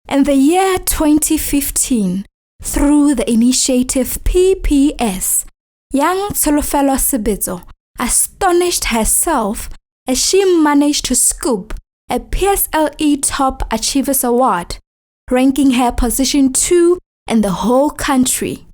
In the year 2015, through the initiative PPS, young Tsholofelo Sebetso astonished herself as she managed to scoop a PSLE Top Achievers Award, ranking her position 2 in the whole country.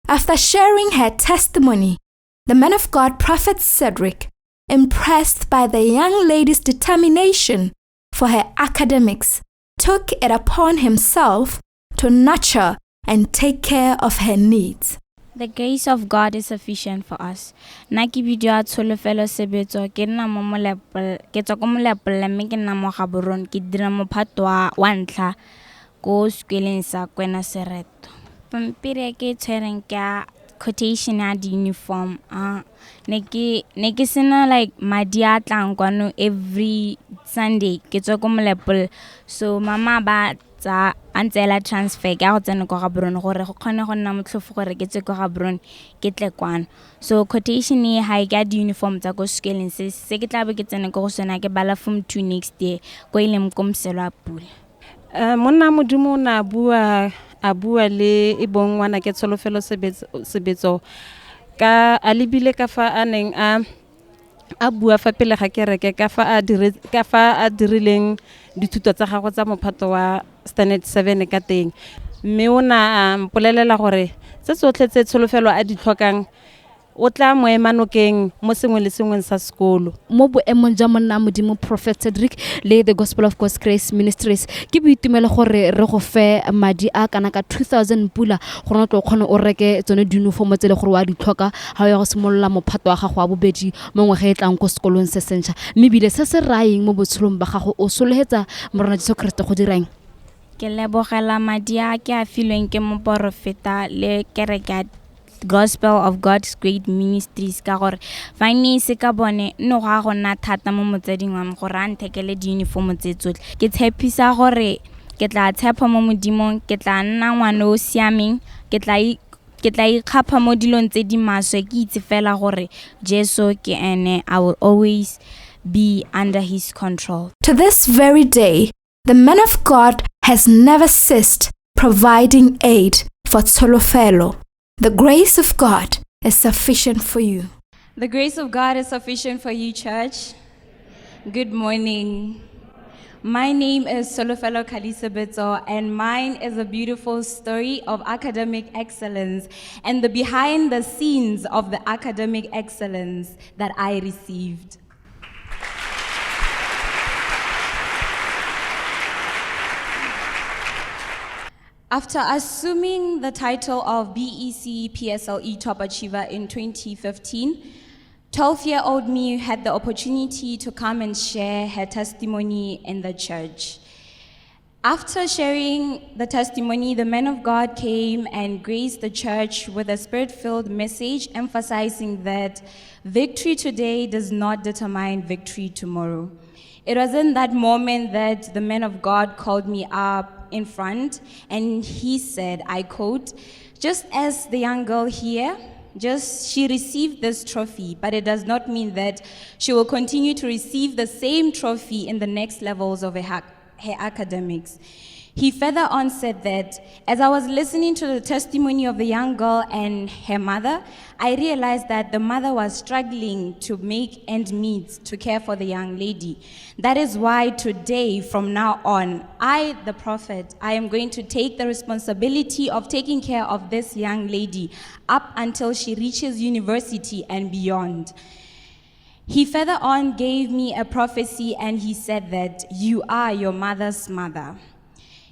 After sharing her testimony, the man of God, Prophet Cedric, impressed by the young lady's determination for her academics, took it upon himself to nurture and take care of her needs. The grace of God is sufficient for us. Na ke bidio a Tsholofelo Sebetso ke nna mo molepole ke tswa ko molepole mme ke nna mo Gaborone ke dira mophato wa ntlha ko sekolong sa Kwena Sereto. Pampiri ke tshwereng ke quotation ya di uniform. Ne ke sena like madi a tlang kwano every Sunday ke tswa ko molepole, so mama ba tsa antsela transfer ka go tsena ko Gaborone gore go kgone go nna motlhofo gore ke tse ko Gaborone ke tle kwano. So quotation e ha ga di uniform tsa ko sekolong se ke tla be ke tsena ko go sona ke bala form 2 next year ko ileng ko Mselo a Pula. Monna Modimo na a bua le e bong wana ke Tsholofelo Sebetso ka a lebile ka fa a neng a bua fa pele ga kereke ka fa a dirileng dithuto tsa gagwe tsa mophato wa standard 7 ka teng, mme o na mpolelela gore se tsotlhe tse Tsholofelo a di tlhokang o tla mo emanokeng mo sengwe le sengwe sa sekolo. Mo boemong jwa monna Modimo Prophet Cedric le the Gospel of God's Grace Ministries ke boitumelo gore re go fe madi a kana ka 2000 pula gore o tlo kgone o reke tsone uniform tse le gore wa di tlhoka ha o ya go simolola mophato wa gago wa bobedi mo ngwe ga e tlang ko sekolong se sentšha, mme bile se se raeng mo botshelong ba gago o solohetsa morena Jesu Kriste go dirang. Ke lebogela madi a ke a filweng ke moporofeta le kereke Gospel of God's Great Ministries ka gore fine se ka bone no ga go nna thata mo motseding wa go ra nthekele di uniform tse tsotlhe. Ke tshepisa gore ke tla tshepa mo Modimong, ke tla nna ngwana o siameng, ke tla ikgapha mo dilong tse di maswe, ke itse fela gore Jesu ke ene. I will always be under his control. To this very day, the man of God has never ceased providing aid for Tsholofelo. The grace of God is sufficient for you. The grace of God is sufficient for you, church. Good morning. My name is Tsholofelo Sebetso, and mine is a beautiful story of academic excellence and the behind the scenes of the academic excellence that I received. After assuming the title of BEC PSLE Top Achiever in 2015, 12-year-old me had the opportunity to come and share her testimony in the church. After sharing the testimony, the man of God came and graced the church with a spirit-filled message emphasizing that victory today does not determine victory tomorrow. It was in that moment that the man of God called me up in front and he said, I quote, "Just as the young girl here, she received this trophy, but it does not mean that she will continue to receive the same trophy in the next levels of her academics." He further on said that, as I was listening to the testimony of the young girl and her mother, I realized that the mother was struggling to make ends meet to care for the young lady. That is why today, from now on, I, the prophet, I am going to take the responsibility of taking care of this young lady up until she reaches university and beyond. He further on gave me a prophecy and he said that you are your mother's mother.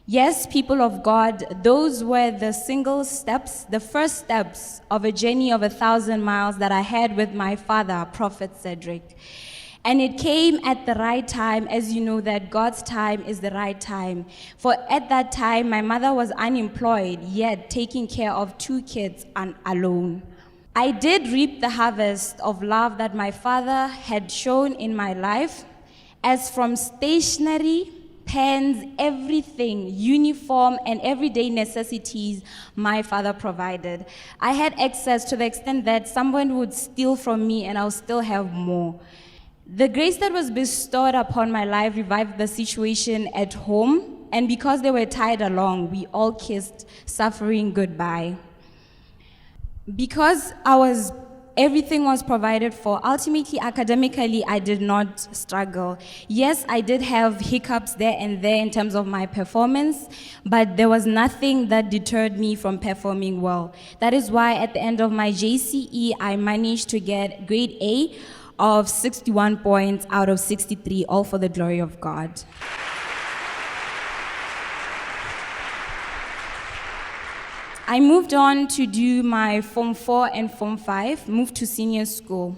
Yes, people of God, those were the single steps, the first steps of a journey of 1,000 miles that I had with my father, Prophet Cedric. And it came at the right time, as you know that God's time is the right time. For at that time, my mother was unemployed, yet taking care of 2 kids alone. I did reap the harvest of love that my father had shown in my life, as from stationery, pens, everything, uniform, and everyday necessities my father provided. I had access to the extent that someone would steal from me and I'll still have more. The grace that was bestowed upon my life revived the situation at home And because they were tied along, we all kissed suffering goodbye. Because everything was provided for, ultimately, academically, I did not struggle. Yes, I did have hiccups there and there in terms of my performance, but there was nothing that deterred me from performing well. That is why at the end of my JCE, I managed to get grade A of 61 points out of 63, all for the glory of God. I moved on to do my Form 4 and Form 5, moved to senior school.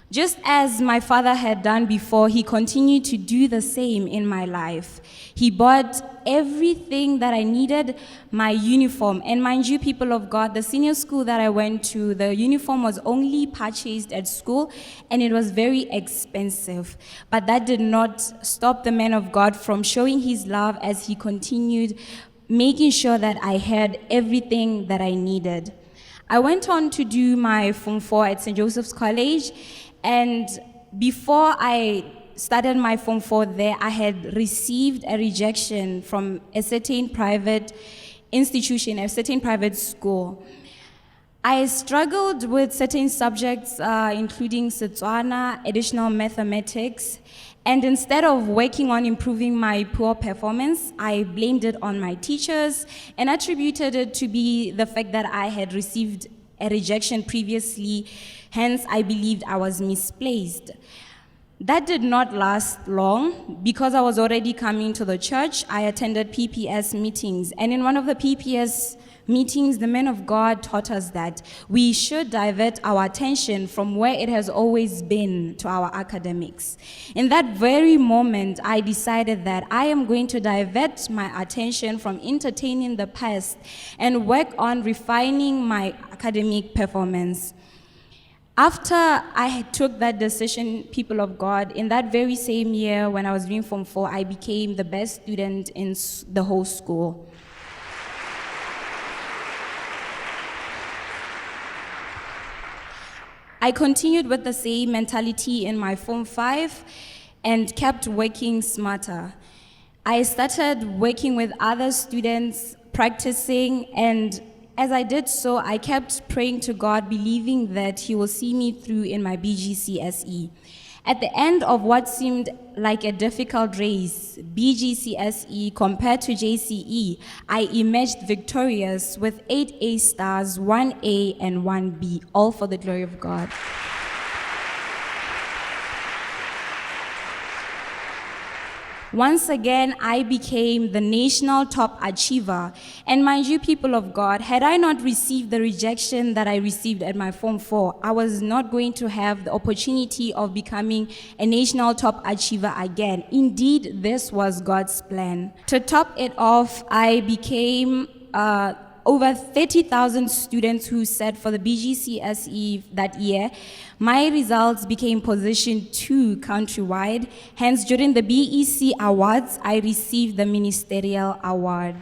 Just as my father had done before, he continued to do the same in my life. He bought everything that I needed, my uniform. And mind you, people of God, the senior school that I went to, the uniform was only purchased at school, and it was very expensive. But that did not stop the man of God from showing his love as he continued making sure that I had everything that I needed. I went on to do my Form 4 at St. Joseph's College, and before I started my Form 4 there, I had received a rejection from a certain private institution, a certain private school. I struggled with certain subjects, including Setswana, additional mathematics, and instead of working on improving my poor performance, I blamed it on my teachers and attributed it to be the fact that I had received a rejection previously, hence I believed I was misplaced. That did not last long. Because I was already coming to the church, I attended PPS meetings, and in one of the PPS meetings, the man of God taught us that we should divert our attention from where it has always been to our academics. In that very moment, I decided that I am going to divert my attention from entertaining the past and work on refining my academic performance. After I took that decision, people of God, in that very same year when I was doing Form 4, I became the best student in the whole school. I continued with the same mentality in my Form 5 and kept working smarter. I started working with other students, practicing, and as I did so, I kept praying to God, believing that He will see me through in my BGCSE. At the end of what seemed like a difficult race, BGCSE compared to JCE, I emerged victorious with 8 A stars, 1 A and 1 B, all for the glory of God. Once again, I became the national top achiever. And mind you, people of God, had I not received the rejection that I received at my Form 4, I was not going to have the opportunity of becoming a national top achiever again. Indeed, this was God's plan. To top it off, I became over 30,000 students who sat for the BGCSE that year. My results became position 2 countrywide. Hence, during the BEC Awards, I received the Ministerial Award.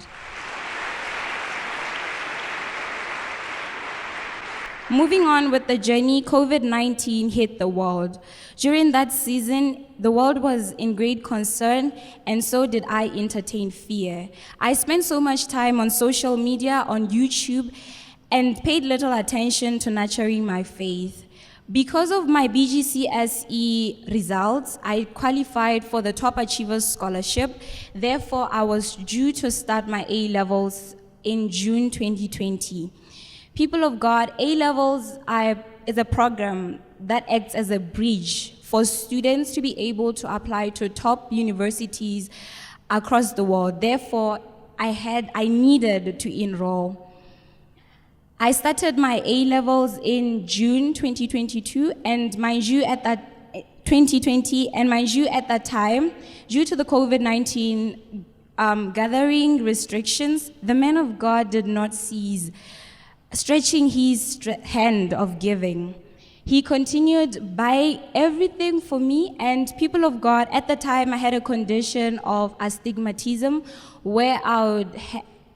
Moving on with the journey, COVID-19 hit the world. During that season, the world was in great concern, and so did I entertain fear. I spent so much time on social media, on YouTube, and paid little attention to nurturing my faith. Because of my BGCSE results, I qualified for the Top Achievers Scholarship. Therefore, I was due to start my A-levels in June 2020. People of God, A-levels is a program that acts as a bridge for students to be able to apply to top universities across the world. Therefore, I needed to enroll. I started my A-levels in June 2022, and mind you, at that 2020, and mind you, at that time, due to the COVID-19 gathering restrictions, the man of God did not cease stretching his hand of giving. He continued buying everything for me, and people of God, at the time I had a condition of astigmatism where I would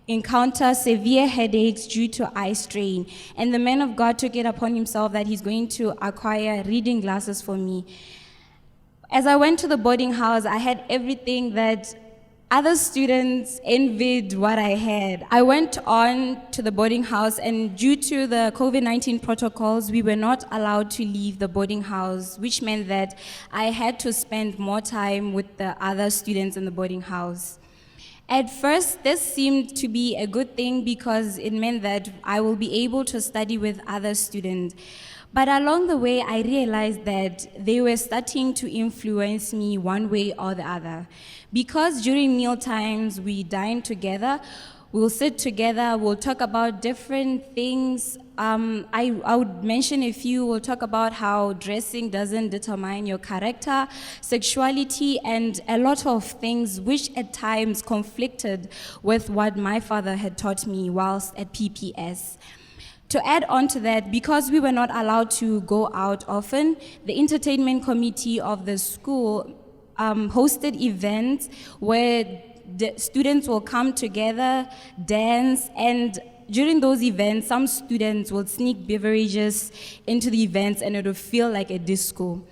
encounter severe headaches due to eye strain, and the man of God took it upon himself that he's going to acquire reading glasses for me. As I went to the boarding house, I had everything that Other students envied what I had. I went on to the boarding house, and due to the COVID-19 protocols, we were not allowed to leave the boarding house, which meant that I had to spend more time with the other students in the boarding house. At first, this seemed to be a good thing because it meant that I will be able to study with other students. But along the way, I realized that they were starting to influence me one way or the other. Because during meal times, we dine together, we'll sit together, we'll talk about different things. I would mention a few. We'll talk about how dressing doesn't determine your character, sexuality, and a lot of things which at times conflicted with what my father had taught me whilst at PPS. To add on to that, because we were not allowed to go out often, the entertainment committee of the school hosted events where the students will come together, dance, and during those events, some students will sneak beverages into the events and it will feel like a disco.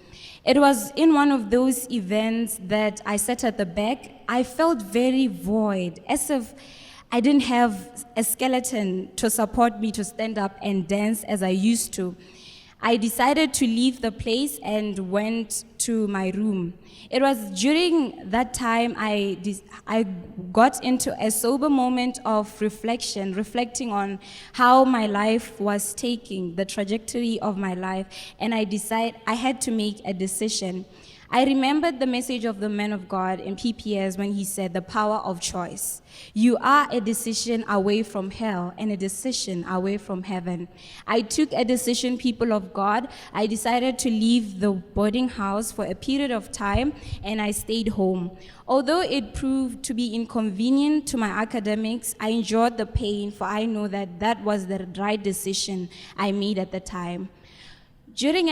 It was in one of those events that I sat at the back. I felt very void, as if I didn't have a skeleton to support me to stand up and dance as I used to. I decided to leave the place and went to my room. It was during that time I got into a sober moment of reflecting on how my life was taking, the trajectory of my life, and I decided I had to make a decision. I remembered the message of the man of God in PPS when he said, the power of choice. You are a decision away from hell and a decision away from heaven. I took a decision, people of God. I decided to leave the boarding house for a period of time, and I stayed home. Although it proved to be inconvenient to my academics, I enjoyed the pain, for I know that that was the right decision I made at the time. During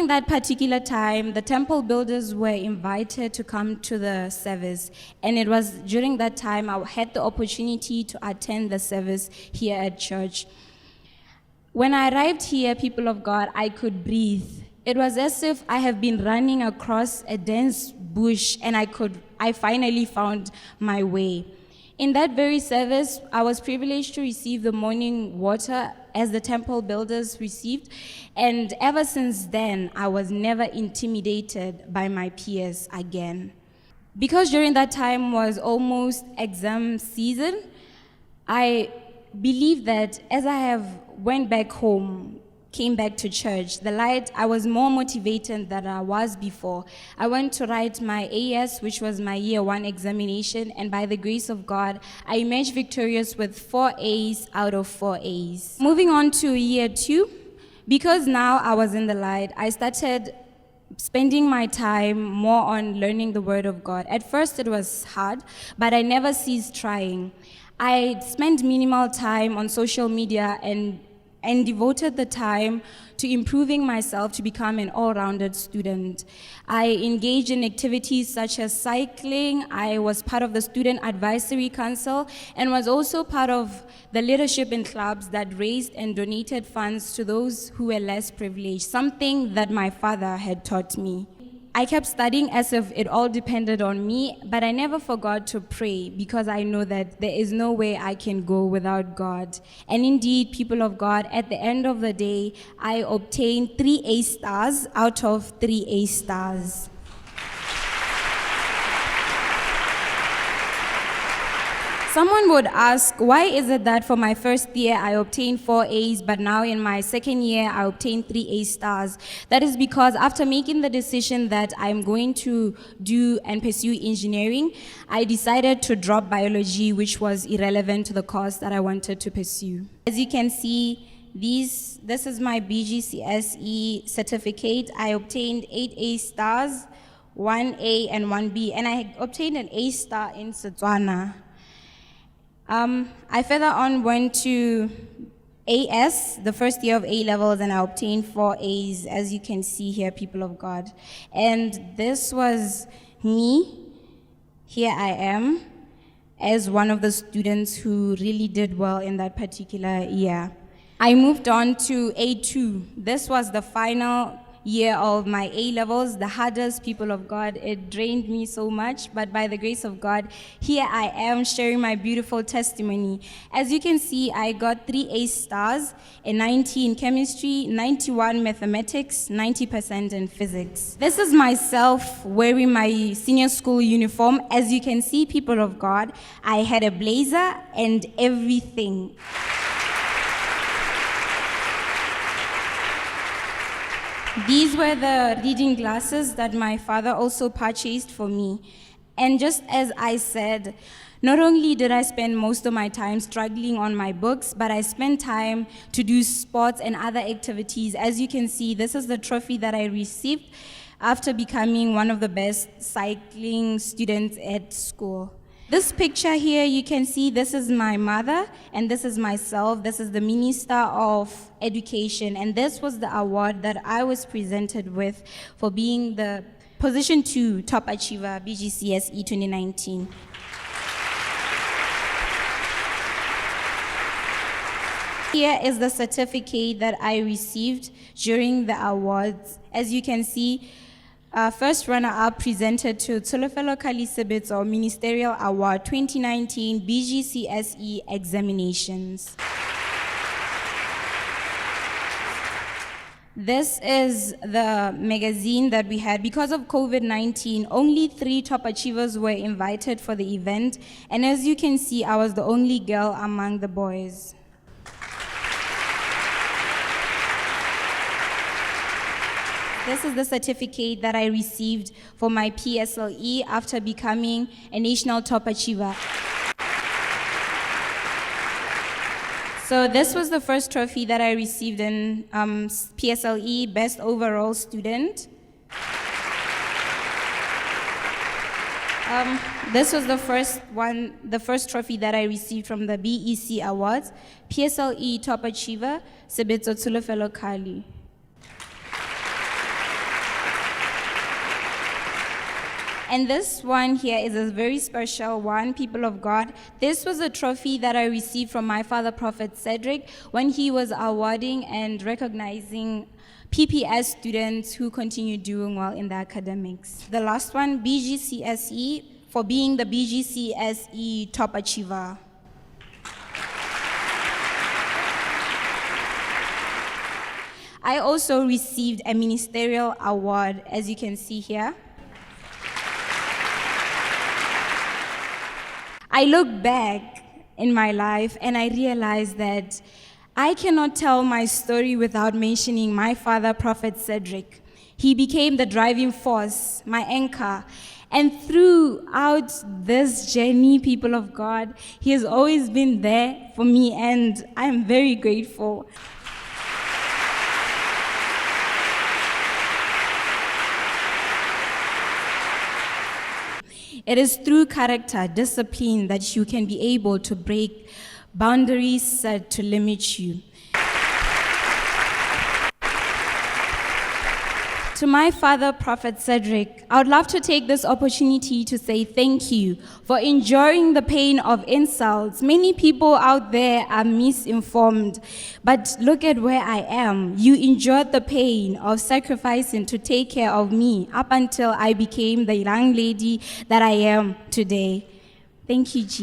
that particular time, the temple builders were invited to come to the service, and it was during that time I had the opportunity to attend the service here at church. When I arrived here, people of God, I could breathe. It was as if I have been running across a dense bush, and I finally found my way. In that very service, I was privileged to receive the morning water as the temple builders received, and ever since then, I was never intimidated by my peers again. Because during that time was almost exam season, I believe that as I have went back home, came back to church, I was more motivated than I was before. I went to write my AS, which was my year 1 examination, and by the grace of God, I emerged victorious with 4 A's out of 4 A's. Moving on to year 2, because now I was in the light, I started spending my time more on learning the Word of God. At first it was hard, but I never ceased trying. I spent minimal time on social media and devoted the time to improving myself to become an all-rounded student. I engaged in activities such as cycling. I was part of the Student Advisory Council and was also part of the leadership in clubs that raised and donated funds to those who were less privileged, something that my father had taught me. I kept studying as if it all depended on me, but I never forgot to pray because I know that there is no way I can go without God. And indeed, people of God, at the end of the day, I obtained 3 A stars out of 3 A stars. Someone would ask, why is it that for my first year I obtained 4 A's, but now in my second year I obtained 3 A stars? That is because after making the decision that I'm going to do and pursue engineering, I decided to drop biology, which was irrelevant to the course that I wanted to pursue. As you can see, this is my BGCSE certificate. I obtained 8 A stars, 1 A and 1 B, and I obtained an A star in Setswana. I further on went to AS, the first year of A levels, and I obtained 4 A's, as you can see here, people of God. And this was me. Here I am as one of the students who really did well in that particular year. I moved on to A2. This was the final year of my A-levels, the hardest, people of God. It drained me so much, but by the grace of God, here I am sharing my beautiful testimony. As you can see, I got 3 A stars, and 90 in chemistry, 91 mathematics, 90% in physics. This is myself wearing my senior school uniform. As you can see, people of God, I had a blazer and everything. These were the reading glasses that my father also purchased for me. And just as I said, not only did I spend most of my time struggling on my books, but I spent time to do sports and other activities. As you can see, this is the trophy that I received after becoming one of the best cycling students at school. This picture here, you can see this is my mother, and this is myself. This is the Minister of Education, and this was the award that I was presented with for being the Position 2 Top Achiever, BGCSE 2019. Here is the certificate that I received during the awards. As you can see, first runner-up presented to Tsolofelo Kalisebetso Ministerial Award 2019 BGCSE examinations. This is the magazine that we had. Because of COVID-19, only 3 top achievers were invited for the event, and as you can see, I was the only girl among the boys. This is the certificate that I received for my PSLE after becoming a national top achiever. So this was the first trophy that I received in PSLE, Best Overall Student. This was the first trophy that I received from the BEC Awards, PSLE Top Achiever, Sebetso Tsolofelo Kali. And this one here is a very special one, people of God. This was a trophy that I received from my father, Prophet Cedric, when he was awarding and recognizing PPS students who continue doing well in the academics. The last one, BGCSE, for being the BGCSE Top Achiever. I also received a ministerial award, as you can see here. I look back in my life and I realize that I cannot tell my story without mentioning my father, Prophet Cedric. He became the driving force, my anchor. And throughout this journey, people of God, he has always been there for me, and I'm very grateful. It is through character, discipline, that you can be able to break boundaries set to limit you. To my father, Prophet Cedric, I would love to take this opportunity to say thank you for enduring the pain of insults. Many people out there are misinformed, but look at where I am. You endured the pain of sacrificing to take care of me up until I became the young lady that I am today. Thank you, Jesus.